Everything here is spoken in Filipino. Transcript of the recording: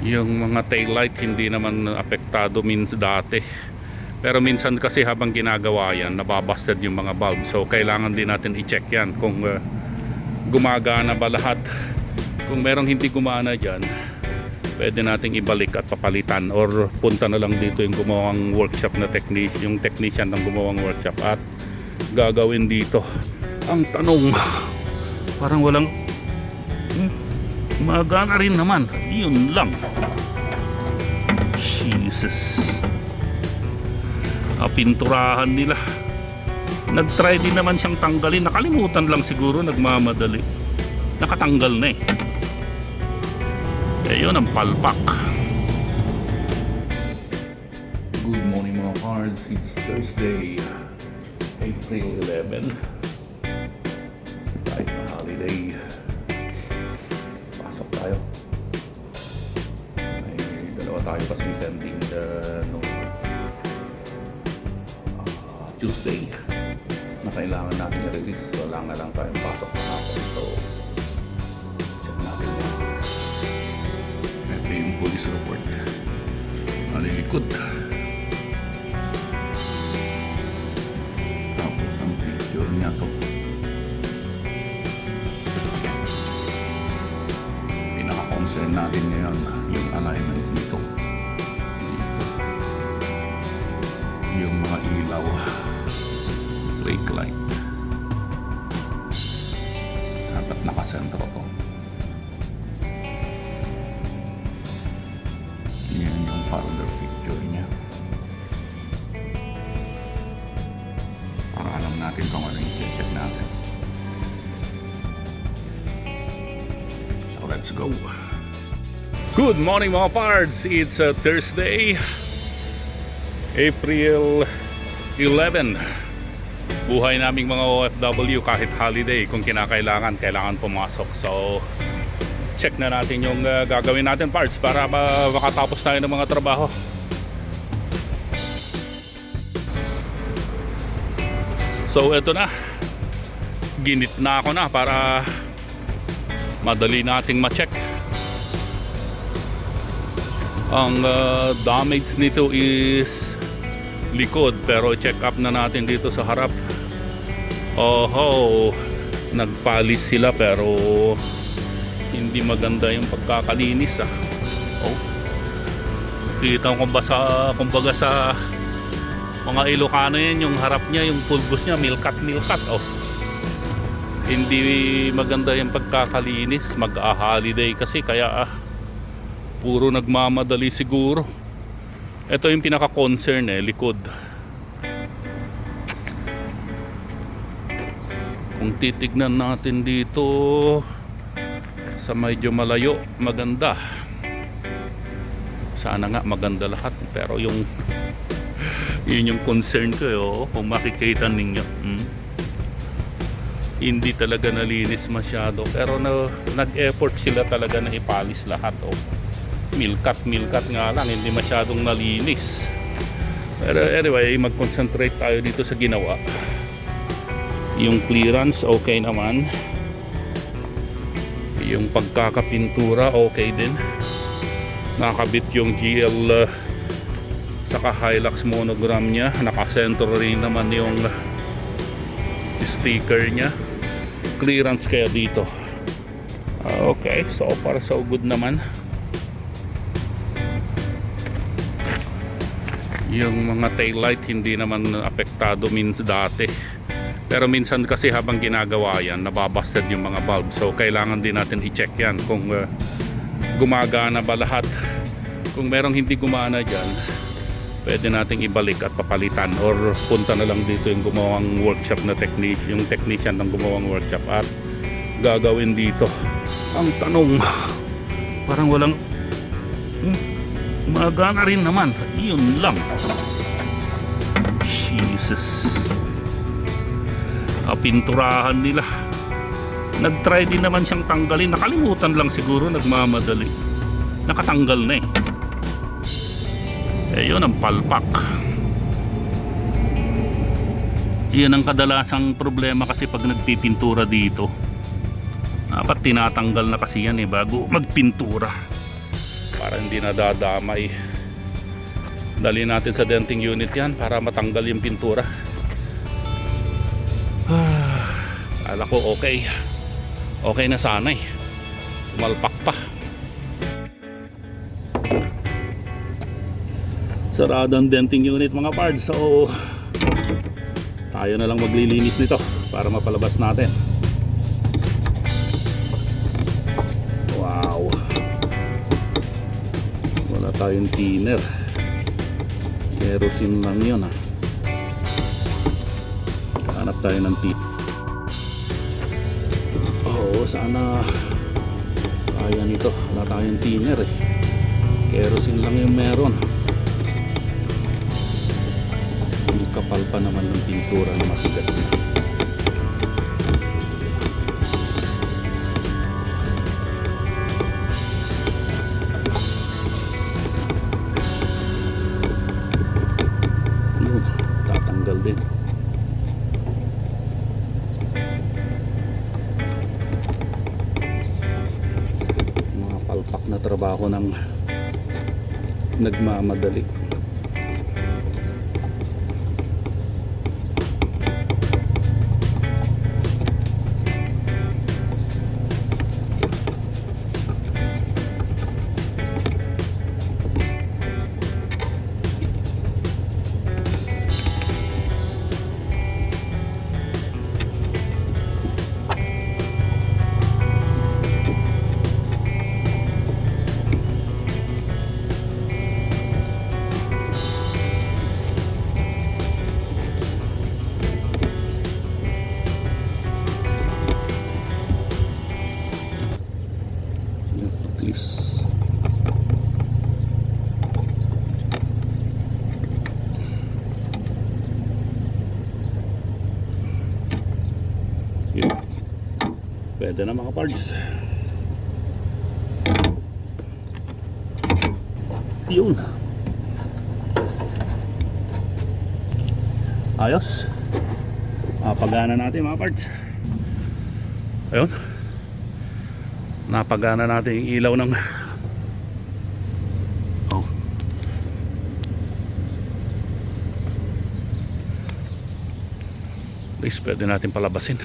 Yung mga taillight hindi naman apektado dati. Pero minsan kasi habang ginagawa yan, nababasted yung mga bulb. So kailangan din natin i-check yan kung gumagana ba lahat. Kung merong hindi gumana dyan, pwede nating ibalik at papalitan, or punta na lang dito yung gumawang workshop na yung technician ng gumawang workshop at gagawin dito. Ang tanong, parang walang magana rin naman. Yun lang. Jesus. Pinturahan nila. Nag-try din naman siyang tanggalin. Nakalimutan lang siguro, nagmamadali. Nakatanggal na eh. Yun ang palpak. Good morning mga cards. It's Thursday, April 11. Kahit na holiday, pasok tayo. May dalawa tayo kasi pending Tuesday na kailangan natin i-release. Wala nga lang tayong pasok na hapon. So check natin yan. Ito yung police report. Malilikod. Tapos ang picture niya to. Pinaka-concern natin ngayon yung alignment nito. Dito. Yung mga ilaw. Brake light. Dapat nakasentro to. Yan yung powder picture niya. Para alam natin kung ano yung check natin. So let's go. Good morning mga pards. It's Thursday, April 11. Buhay naming mga OFW kahit holiday, kung kailangan pumasok. So check na natin yung gagawin natin parts para makatapos tayo ng mga trabaho. So eto na, ginit na ako na para madali nating ma-check. Ang damage nito is likod, pero check up na natin dito sa harap. Nagpalis sila pero hindi maganda yung pagkakalinis kita ko ba kumbaga sa mga Ilocano yan, yung harap niya, yung pulbos niya milkat. Hindi maganda yung pagkakalinis. Mag-holiday kasi kaya puro nagmamadali siguro. Ito yung pinaka-concern likod. Kung titignan natin dito sa medyo malayo, maganda. Sana nga maganda lahat, pero yung yun yung concern ko kung makikita ninyo. Hindi talaga nalinis masyado, pero nag-effort sila talaga na ipalis lahat. Milkat nga lang, hindi masyadong nalinis. Pero anyway, mag-concentrate tayo dito sa ginawa. Yung clearance okay naman, yung pagkakapintura okay din. Nakabit yung GL saka Hilux monogram niya, nakasentro rin naman yung sticker niya. Clearance kaya dito okay, so far so good naman. Yung mga taillight hindi naman apektado dati. Pero minsan kasi habang ginagawa yan, nababasted yung mga bulb. So kailangan din natin i-check yan kung gumagana ba lahat. Kung merong hindi gumana dyan, pwede nating ibalik at papalitan, or punta na lang dito yung gumawang workshop na yung technician ng gumawang workshop at gagawin dito. Ang tanong, parang walang magana rin naman. Yun lang. Jesus. Pinturahan nila. Nag-try din naman siyang tanggalin. Nakalimutan lang siguro, nagmamadali. Nakatanggal na eh. Yun ang palpak. Yan ang kadalasang problema kasi pag nagpipintura dito. Dapat tinatanggal na kasi yan bago magpintura. para hindi nadadamay. Dali natin sa denting unit yan para matanggal yung pintura. Kala ko okay na sana eh, umalpak pa. Sarado ang denting unit mga pards, so tayo na lang maglilinis nito para mapalabas natin. Wow, wala tayong thinner, kerosene lang yun ha. Hanap tayo ng thinner. Oo, sana kaya nito. Wala tayong thinner eh, kerosene lang yung meron. Kapal pa naman ng pintura na masigas na. Yun, tatanggal din. Mga palpak na trabaho ng nagmamadali. Yun. Pwede na mga parts. Yun. Ayos. Napagana natin mga parts. Ayun. Napagana natin yung ilaw ng at least pwede natin palabasin.